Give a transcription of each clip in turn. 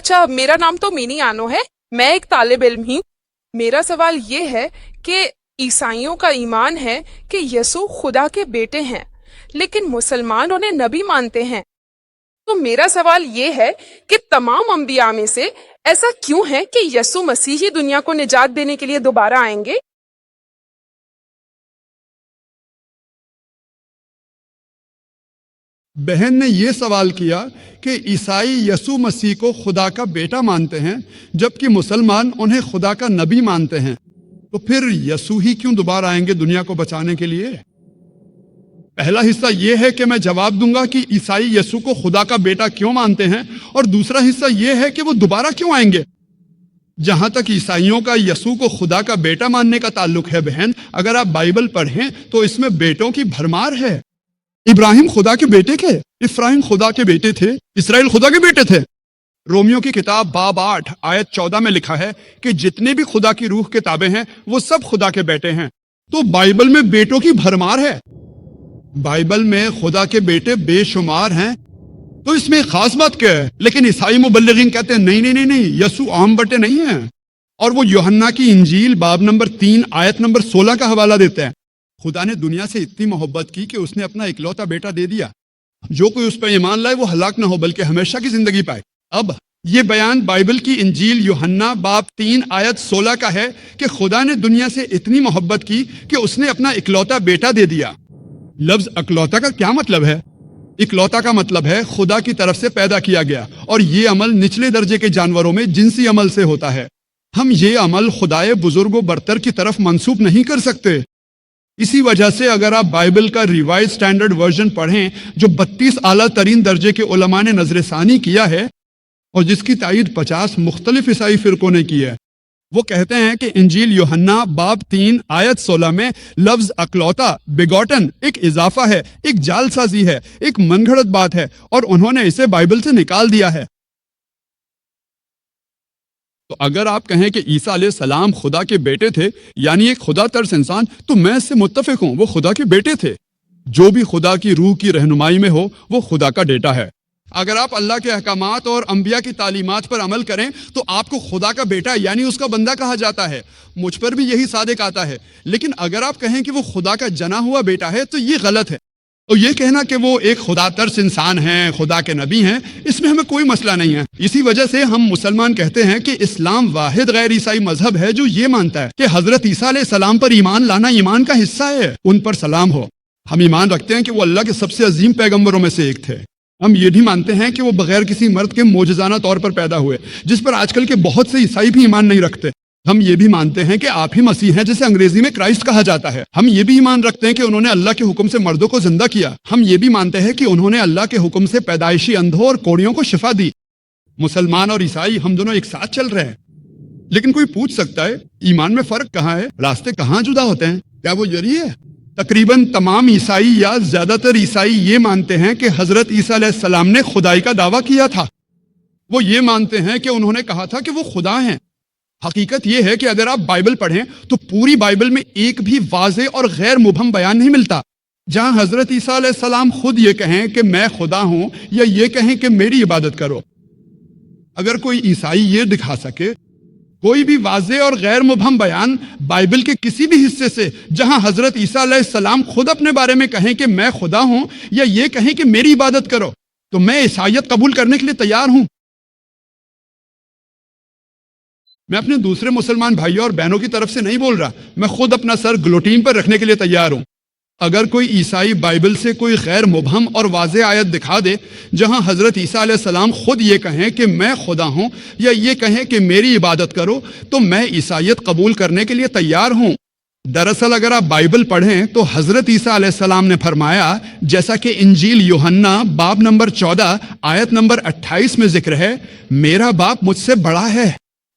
اچھا، میرا نام تو مینی آنو ہے، میں ایک طالب علم ہی. میرا سوال یہ ہے کہ عیسائیوں کا ایمان ہے کہ یسوع خدا کے بیٹے ہیں، لیکن مسلمان انہیں نبی مانتے ہیں. تو میرا سوال یہ ہے کہ تمام انبیاء میں سے ایسا کیوں ہے کہ یسوع مسیح ہی دنیا کو نجات دینے کے لیے دوبارہ آئیں گے؟ بہن نے یہ سوال کیا کہ عیسائی یسوع مسیح کو خدا کا بیٹا مانتے ہیں جبکہ مسلمان انہیں خدا کا نبی مانتے ہیں، تو پھر یسوع ہی کیوں دوبارہ آئیں گے دنیا کو بچانے کے لیے؟ پہلا حصہ یہ ہے کہ میں جواب دوں گا کہ عیسائی یسوع کو خدا کا بیٹا کیوں مانتے ہیں، اور دوسرا حصہ یہ ہے کہ وہ دوبارہ کیوں آئیں گے. جہاں تک عیسائیوں کا یسوع کو خدا کا بیٹا ماننے کا تعلق ہے بہن، اگر آپ بائبل پڑھیں تو اس میں بیٹوں کی بھرمار ہے. ابراہیم خدا کے بیٹے تھے، افراہیم خدا کے بیٹے تھے، اسرائیل خدا کے بیٹے تھے. رومیو کی کتاب باب 8 آیت 14 میں لکھا ہے کہ جتنے بھی خدا کی روح کے تابع ہیں وہ سب خدا کے بیٹے ہیں. تو بائبل میں بیٹوں کی بھرمار ہے. بائبل میں خدا کے بیٹے بے شمار ہیں، تو اس میں خاص بات کیا ہے؟ لیکن عیسائی مبلغین کہتے ہیں نہیں، یسوع عام بیٹے نہیں ہیں، اور وہ یوحنا کی انجیل باب نمبر 3 آیت نمبر 16 کا حوالہ دیتے ہیں. خدا نے دنیا سے اتنی محبت کی کہ اس نے اپنا اکلوتا بیٹا دے دیا. جو کوئی اس پہ ایمان لائے وہ ہلاک نہ ہو بلکہ ہمیشہ کی زندگی پائے. اب یہ بیان بائبل کی انجیل یوحنا باب 3 آیت 16 کا ہے کہ خدا نے دنیا سے اتنی محبت کی کہ اس نے اپنا اکلوتا بیٹا دے دیا. لفظ اکلوتا کا کیا مطلب ہے؟ اکلوتا کا مطلب ہے خدا کی طرف سے پیدا کیا گیا، اور یہ عمل نچلے درجے کے جانوروں میں جنسی عمل سے ہوتا ہے. ہم یہ عمل خدائے بزرگ و برتر کی طرف منسوب نہیں کر سکتے. اسی وجہ سے اگر آپ بائبل کا ریوائز سٹینڈرڈ ورژن پڑھیں جو 32 اعلیٰ ترین درجے کے علماء نے نظر ثانی کیا ہے اور جس کی تائید 50 مختلف عیسائی فرقوں نے کی ہے، وہ کہتے ہیں کہ انجیل یوحنا باب 3 آیت 16 میں لفظ اکلوتا بیگوٹن ایک اضافہ ہے، ایک جال سازی ہے، ایک من گھڑت بات ہے، اور انہوں نے اسے بائبل سے نکال دیا ہے. تو اگر آپ کہیں کہ عیسیٰ علیہ السلام خدا کے بیٹے تھے، یعنی ایک خدا ترس انسان، تو میں اس سے متفق ہوں، وہ خدا کے بیٹے تھے. جو بھی خدا کی روح کی رہنمائی میں ہو وہ خدا کا بیٹا ہے. اگر آپ اللہ کے احکامات اور انبیاء کی تعلیمات پر عمل کریں تو آپ کو خدا کا بیٹا یعنی اس کا بندہ کہا جاتا ہے. مجھ پر بھی یہی صادق آتا ہے. لیکن اگر آپ کہیں کہ وہ خدا کا جنا ہوا بیٹا ہے تو یہ غلط ہے. اور یہ کہنا کہ وہ ایک خدا ترس انسان ہیں، خدا کے نبی ہیں، اس میں ہمیں کوئی مسئلہ نہیں ہے. اسی وجہ سے ہم مسلمان کہتے ہیں کہ اسلام واحد غیر عیسائی مذہب ہے جو یہ مانتا ہے کہ حضرت عیسیٰ علیہ السلام پر ایمان لانا ایمان کا حصہ ہے. ان پر سلام ہو. ہم ایمان رکھتے ہیں کہ وہ اللہ کے سب سے عظیم پیغمبروں میں سے ایک تھے. ہم یہ بھی مانتے ہیں کہ وہ بغیر کسی مرد کے معجزانہ طور پر پیدا ہوئے، جس پر آج کل کے بہت سے عیسائی بھی ایمان نہیں رکھتے. ہم یہ بھی مانتے ہیں کہ آپ ہی مسیح ہیں جسے انگریزی میں کرائسٹ کہا جاتا ہے. ہم یہ بھی ایمان رکھتے ہیں کہ انہوں نے اللہ کے حکم سے مردوں کو زندہ کیا. ہم یہ بھی مانتے ہیں کہ انہوں نے اللہ کے حکم سے پیدائشی اندھوں اور کوڑیوں کو شفا دی. مسلمان اور عیسائی ہم دونوں ایک ساتھ چل رہے ہیں. لیکن کوئی پوچھ سکتا ہے ایمان میں فرق کہاں ہے؟ راستے کہاں جدا ہوتے ہیں؟ کیا وہ یہی ہے؟ تقریباً تمام عیسائی یا زیادہ تر عیسائی یہ مانتے ہیں کہ حضرت عیسیٰ علیہ السلام نے خدائی کا دعویٰ کیا تھا. وہ یہ مانتے ہیں کہ انہوں نے کہا تھا کہ وہ خدا ہیں. حقیقت یہ ہے کہ اگر آپ بائبل پڑھیں تو پوری بائبل میں ایک بھی واضح اور غیر مبہم بیان نہیں ملتا جہاں حضرت عیسیٰ علیہ السلام خود یہ کہیں کہ میں خدا ہوں یا یہ کہیں کہ میری عبادت کرو. اگر کوئی عیسائی یہ دکھا سکے کوئی بھی واضح اور غیر مبہم بیان بائبل کے کسی بھی حصے سے جہاں حضرت عیسیٰ علیہ السلام خود اپنے بارے میں کہیں کہ میں خدا ہوں یا یہ کہیں کہ میری عبادت کرو، تو میں عیسائیت قبول کرنے کے لیے تیار ہوں. میں اپنے دوسرے مسلمان بھائیوں اور بہنوں کی طرف سے نہیں بول رہا، میں خود اپنا سر گلوٹین پر رکھنے کے لیے تیار ہوں. اگر کوئی عیسائی بائبل سے کوئی غیر مبہم اور واضح آیت دکھا دے جہاں حضرت عیسیٰ علیہ السلام خود یہ کہیں کہ میں خدا ہوں یا یہ کہیں کہ میری عبادت کرو، تو میں عیسائیت قبول کرنے کے لیے تیار ہوں. دراصل اگر آپ بائبل پڑھیں تو حضرت عیسیٰ علیہ السلام نے فرمایا، جیسا کہ انجیل یوحنا باب نمبر 14 آیت نمبر 28 میں ذکر ہے، میرا باپ مجھ سے بڑا ہے.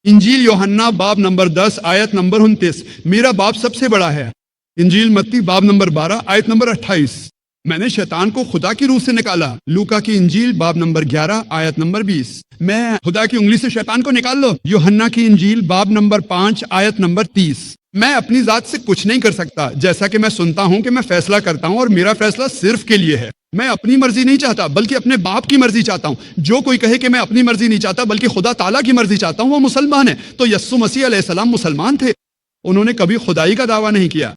انجیل یوحنا باب نمبر 10 آیت نمبر 29، میرا باپ سب سے بڑا ہے. انجیل متی باب نمبر 12 آیت نمبر 28، میں نے شیطان کو خدا کی روح سے نکالا. لوکا کی انجیل باب نمبر 11 آیت نمبر 20، میں خدا کی انگلی سے شیطان کو نکال لو. یوحنا کی انجیل باب نمبر 5 آیت نمبر 30، میں اپنی ذات سے کچھ نہیں کر سکتا، جیسا کہ میں سنتا ہوں کہ میں فیصلہ کرتا ہوں اور میرا فیصلہ صرف کے لیے ہے. میں اپنی مرضی نہیں چاہتا بلکہ اپنے باپ کی مرضی چاہتا ہوں. جو کوئی کہے کہ میں اپنی مرضی نہیں چاہتا بلکہ خدا تعالیٰ کی مرضی چاہتا ہوں وہ مسلمان ہے. تو یسوع مسیح علیہ السلام مسلمان تھے, انہوں نے کبھی خدائی کا دعویٰ نہیں کیا.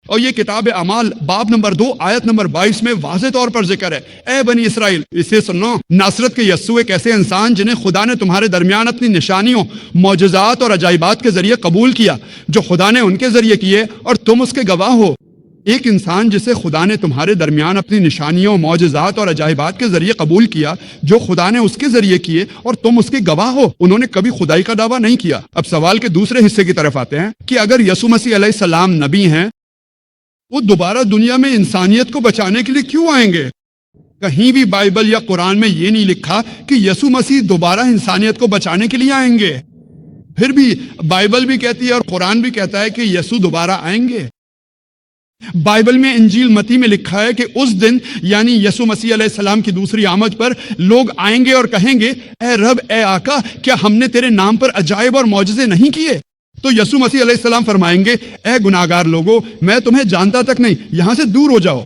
اور یہ کتاب اعمال باب نمبر 2 آیت نمبر 22 میں واضح طور پر ذکر ہے, اے بنی اسرائیل اسے سنو, ناصرت کے یسوع ایک ایسے انسان جنہیں خدا نے تمہارے درمیان اپنی نشانیوں, معجزات اور عجائبات کے ذریعے قبول کیا, جو خدا نے ان کے ذریعے کیے اور تم اس کے گواہ ہو. ایک انسان جسے خدا نے تمہارے درمیان اپنی نشانیوں, معجزات اور عجائبات کے ذریعے قبول کیا, جو خدا نے اس کے ذریعے کیے اور تم اس کے گواہ ہو, انہوں نے کبھی خدائی کا دعویٰ نہیں کیا. اب سوال کے دوسرے حصے کی طرف آتے ہیں کہ اگر یسوع مسیح علیہ السلام نبی ہیں, وہ دوبارہ دنیا میں انسانیت کو بچانے کے لیے کیوں آئیں گے؟ کہیں بھی بائبل یا قرآن میں یہ نہیں لکھا کہ یسوع مسیح دوبارہ انسانیت کو بچانے کے لیے آئیں گے. پھر بھی بائبل بھی کہتی ہے اور قرآن بھی کہتا ہے کہ یسوع دوبارہ آئیں گے. بائبل میں انجیل متی میں لکھا ہے کہ اس دن یعنی یسوع مسیح علیہ السلام کی دوسری آمد پر لوگ آئیں گے اور کہیں گے, اے رب, اے آقا, کیا ہم نے تیرے نام پر عجائب اور معجزے نہیں کیے؟ تو یسوع مسیح علیہ السلام فرمائیں گے, اے گناہگار لوگو, میں تمہیں جانتا تک نہیں, یہاں سے دور ہو جاؤ.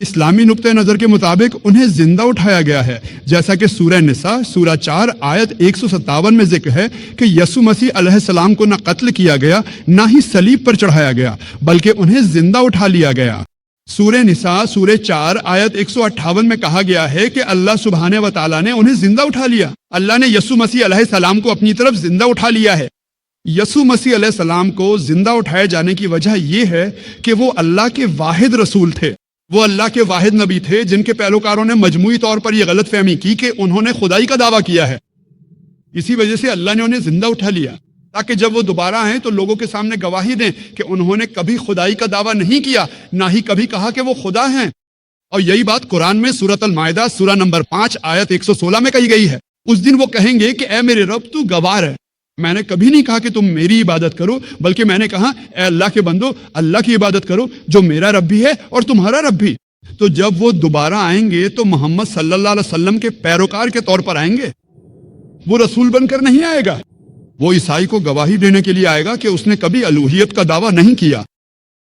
اسلامی نقطہ نظر کے مطابق انہیں زندہ اٹھایا گیا ہے, جیسا کہ سورہ نساء سورہ 4 آیت 157 میں ذکر ہے کہ یسوع مسیح علیہ السلام کو نہ قتل کیا گیا نہ ہی صلیب پر چڑھایا گیا بلکہ انہیں زندہ اٹھا لیا گیا. سورہ نساء سورہ 4 آیت 158 میں کہا گیا ہے کہ اللہ سبحانہ و تعالیٰ نے انہیں زندہ اٹھا لیا. اللہ نے یسوع مسیح علیہ السلام کو اپنی طرف زندہ اٹھا لیا ہے. یسوع مسیح علیہ السلام کو زندہ اٹھائے جانے کی وجہ یہ ہے کہ وہ اللہ کے واحد رسول تھے, وہ اللہ کے واحد نبی تھے جن کے پیروکاروں نے مجموعی طور پر یہ غلط فہمی کی کہ انہوں نے خدائی کا دعویٰ کیا ہے. اسی وجہ سے اللہ نے انہیں زندہ اٹھا لیا تاکہ جب وہ دوبارہ آئیں تو لوگوں کے سامنے گواہی دیں کہ انہوں نے کبھی خدائی کا دعویٰ نہیں کیا, نہ ہی کبھی کہا کہ وہ خدا ہیں. اور یہی بات قرآن میں سورۃ المائدہ سورہ نمبر 5 آیت 116 میں کہی گئی ہے. اس دن وہ کہیں گے کہ اے میرے رب, تو گوار ہے, میں نے کبھی نہیں کہا کہ تم میری عبادت کرو, بلکہ میں نے کہا اے اللہ کے بندو, اللہ کی عبادت کرو جو میرا رب بھی ہے اور تمہارا رب بھی. تو جب وہ دوبارہ آئیں گے تو محمد صلی اللہ علیہ وسلم کے پیروکار کے طور پر آئیں گے. وہ رسول بن کر نہیں آئے گا, وہ عیسائی کو گواہی دینے کے لیے آئے گا کہ اس نے کبھی الوہیت کا دعویٰ نہیں کیا,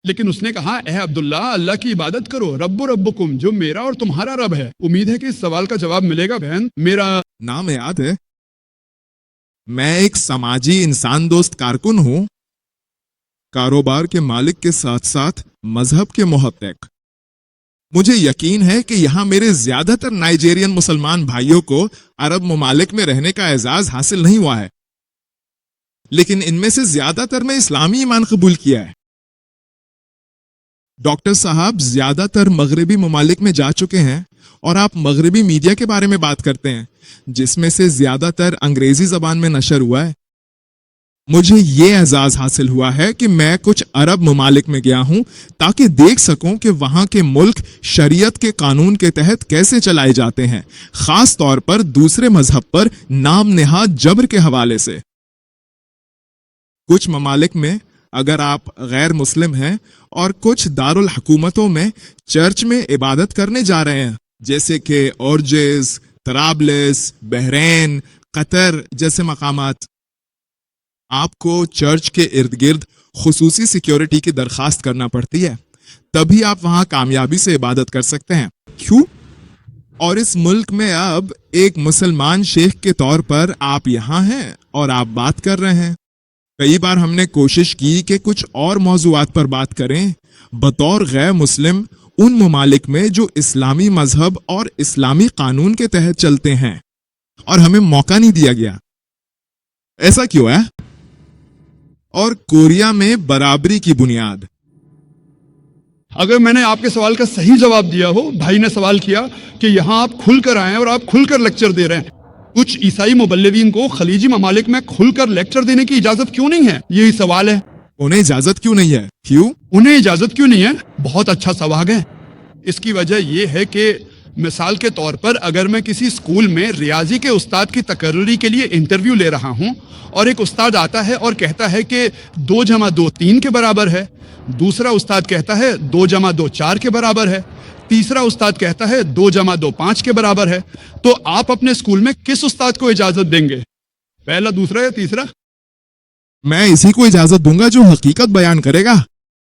لیکن اس نے کہا اے عبداللہ, اللہ کی عبادت کرو, رب و ربکم, جو میرا اور تمہارا رب ہے. امید ہے کہ اس سوال کا جواب ملے گا. بہن, میرا نام یاد ہے, میں ایک سماجی انسان دوست کارکن ہوں, کاروبار کے مالک کے ساتھ ساتھ مذہب کے محقق. مجھے یقین ہے کہ یہاں میرے زیادہ تر نائجیرین مسلمان بھائیوں کو عرب ممالک میں رہنے کا اعزاز حاصل نہیں ہوا ہے, لیکن ان میں سے زیادہ تر میں اسلامی ایمان قبول کیا ہے. ڈاکٹر صاحب زیادہ تر مغربی ممالک میں جا چکے ہیں اور آپ مغربی میڈیا کے بارے میں بات کرتے ہیں جس میں سے زیادہ تر انگریزی زبان میں نشر ہوا ہے. مجھے یہ اعزاز حاصل ہوا ہے کہ میں کچھ عرب ممالک میں گیا ہوں تاکہ دیکھ سکوں کہ وہاں کے ملک شریعت کے قانون کے تحت کیسے چلائے جاتے ہیں, خاص طور پر دوسرے مذہب پر نام نہاد جبر کے حوالے سے. کچھ ممالک میں اگر آپ غیر مسلم ہیں اور کچھ دارالحکومتوں میں چرچ میں عبادت کرنے جا رہے ہیں, جیسے کہ اورجز, طرابلس, بحرین, قطر جیسے مقامات, آپ کو چرچ کے ارد گرد خصوصی سیکیورٹی کی درخواست کرنا پڑتی ہے, تبھی آپ وہاں کامیابی سے عبادت کر سکتے ہیں. کیوں؟ اور اس ملک میں اب ایک مسلمان شیخ کے طور پر آپ یہاں ہیں اور آپ بات کر رہے ہیں. کئی بار ہم نے کوشش کی کہ کچھ اور موضوعات پر بات کریں بطور غیر مسلم ان ممالک میں جو اسلامی مذہب اور اسلامی قانون کے تحت چلتے ہیں, اور ہمیں موقع نہیں دیا گیا. ایسا کیوں ہے؟ اور کوریا میں برابری کی بنیاد. اگر میں نے آپ کے سوال کا صحیح جواب دیا ہو, بھائی نے سوال کیا کہ یہاں آپ کھل کر آئیں اور آپ کھل کر لیکچر دے رہے ہیں. کچھ عیسائی مبلغین کو خلیجی ممالک میں کھل کر لیکچر دینے کی اجازت کیوں نہیں ہے, یہی سوال ہے. انہیں اجازت کیوں نہیں ہے؟ کیوں انہیں اجازت کیوں نہیں ہے؟ بہت اچھا سوال ہے. اس کی وجہ یہ ہے کہ مثال کے طور پر اگر میں کسی اسکول میں ریاضی کے استاد کی تقرری کے لیے انٹرویو لے رہا ہوں اور ایک استاد آتا ہے اور کہتا ہے کہ 2 + 2 3 کے برابر ہے, دوسرا استاد کہتا ہے 2 + 2 4 کے برابر ہے, تیسرا استاد کہتا ہے 2 + 2 5 کے برابر ہے, تو آپ اپنے اسکول میں کس استاد کو اجازت دیں گے, پہلا, دوسرا یا تیسرا؟ میں اسی کو اجازت دوں گا جو حقیقت بیان کرے گا.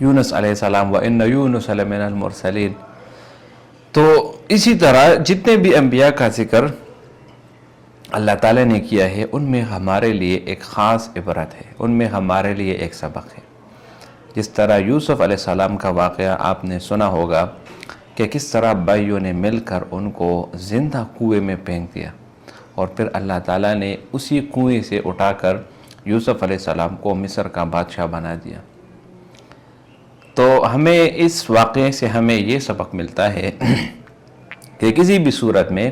یونس علیہ السلام وَإِنَّ یونس لَمِنَ الْمُرْسَلِينَ۔ تو اسی طرح جتنے بھی انبیاء کا ذکر اللہ تعالیٰ نے کیا ہے ان میں ہمارے لیے ایک خاص عبرت ہے، ان میں ہمارے لیے ایک سبق ہے۔ جس طرح یوسف علیہ السلام کا واقعہ آپ نے سنا ہوگا کہ کس طرح بھائیوں نے مل کر ان کو زندہ کنویں میں پھینک دیا، اور پھر اللہ تعالیٰ نے اسی کنویں سے اٹھا کر یوسف علیہ السلام کو مصر کا بادشاہ بنا دیا۔ تو ہمیں اس واقعے سے ہمیں یہ سبق ملتا ہے کہ کسی بھی صورت میں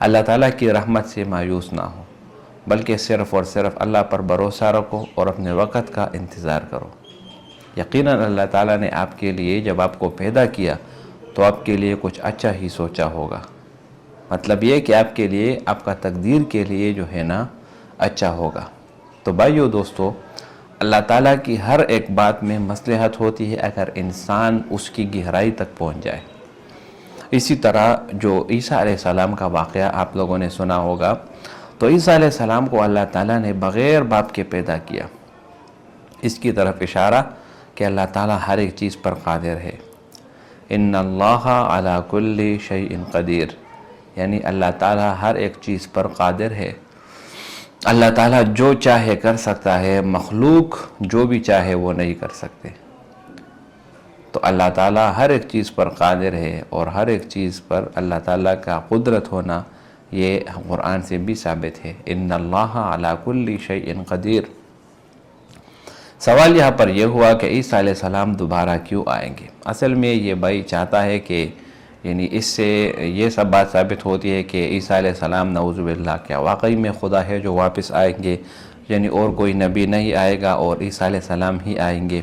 اللہ تعالیٰ کی رحمت سے مایوس نہ ہو، بلکہ صرف اور صرف اللہ پر بھروسہ رکھو اور اپنے وقت کا انتظار کرو۔ یقیناً اللہ تعالیٰ نے آپ کے لیے جب آپ کو پیدا کیا تو آپ کے لیے کچھ اچھا ہی سوچا ہوگا۔ مطلب یہ کہ آپ کے لیے، آپ کا تقدیر کے لیے جو ہے نا اچھا ہوگا۔ تو بھائیو دوستو، اللہ تعالیٰ کی ہر ایک بات میں مصلحت ہوتی ہے اگر انسان اس کی گہرائی تک پہنچ جائے۔ اسی طرح جو عیسیٰ علیہ السلام کا واقعہ آپ لوگوں نے سنا ہوگا، تو عیسیٰ علیہ السلام کو اللہ تعالیٰ نے بغیر باپ کے پیدا کیا۔ اس کی طرف اشارہ کہ اللہ تعالیٰ ہر ایک چیز پر قادر ہے۔ ان اللہ علی کل شیء قدیر، یعنی اللہ تعالیٰ ہر ایک چیز پر قادر ہے۔ اللہ تعالیٰ جو چاہے کر سکتا ہے، مخلوق جو بھی چاہے وہ نہیں کر سکتے۔ تو اللہ تعالیٰ ہر ایک چیز پر قادر ہے، اور ہر ایک چیز پر اللہ تعالیٰ کا قدرت ہونا یہ قرآن سے بھی ثابت ہے۔ ان اللہ علی کل شیء قدیر۔ سوال یہاں پر یہ ہوا کہ عیسیٰ علیہ السلام دوبارہ کیوں آئیں گے؟ اصل میں یہ بھائی چاہتا ہے کہ یعنی اس سے یہ سب بات ثابت ہوتی ہے کہ عیسیٰ علیہ السلام نعوذ باللہ کیا واقعی میں خدا ہے جو واپس آئیں گے، یعنی اور کوئی نبی نہیں آئے گا اور عیسیٰ علیہ السلام ہی آئیں گے؟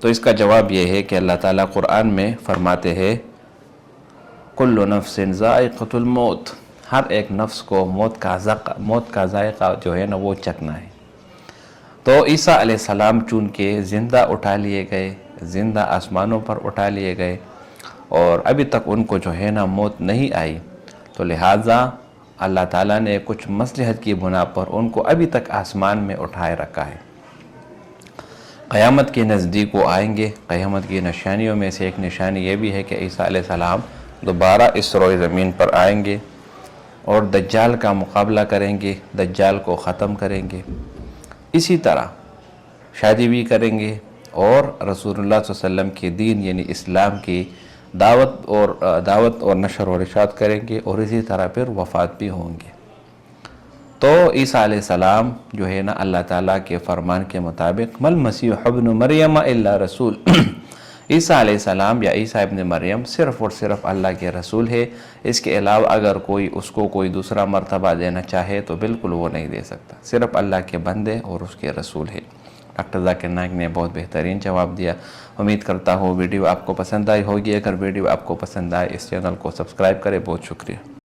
تو اس کا جواب یہ ہے کہ اللہ تعالیٰ قرآن میں فرماتے ہیں کل نفس ذائقۃ الموت، ہر ایک نفس کو موت کا ذائقہ جو ہے نا وہ چکھنا ہے۔ تو عیسیٰ علیہ السلام چونکہ زندہ اٹھا لیے گئے، زندہ آسمانوں پر اٹھا لیے گئے، اور ابھی تک ان کو جو ہے نا موت نہیں آئی، تو لہٰذا اللہ تعالیٰ نے کچھ مصلحت کی بنا پر ان کو ابھی تک آسمان میں اٹھائے رکھا ہے۔ قیامت کے نزدیک وہ آئیں گے۔ قیامت کی نشانیوں میں سے ایک نشانی یہ بھی ہے کہ عیسیٰ علیہ السلام دوبارہ اس روئے زمین پر آئیں گے اور دجال کا مقابلہ کریں گے، دجال کو ختم کریں گے۔ اسی طرح شادی بھی کریں گے اور رسول اللہ صلی اللہ علیہ وسلم کے دین یعنی اسلام کی دعوت اور نشر و ارشاد کریں گے، اور اسی طرح پھر وفات بھی ہوں گے۔ تو عیسیٰ علیہ السلام جو ہے نا اللہ تعالیٰ کے فرمان کے مطابق مل مسیح ابن مریم الا رسول، عیسیٰ علیہ السلام یا عیسیٰ ابن مریم صرف اور صرف اللہ کے رسول ہے۔ اس کے علاوہ اگر کوئی اس کو کوئی دوسرا مرتبہ دینا چاہے تو بالکل وہ نہیں دے سکتا، صرف اللہ کے بندے اور اس کے رسول ہے۔ ڈاکٹر ذاکر نائک نے بہت بہترین جواب دیا۔ امید کرتا ہوں ویڈیو آپ کو پسند آئی ہوگی۔ اگر ویڈیو آپ کو پسند آئے اس چینل کو سبسکرائب کریں۔ بہت شکریہ۔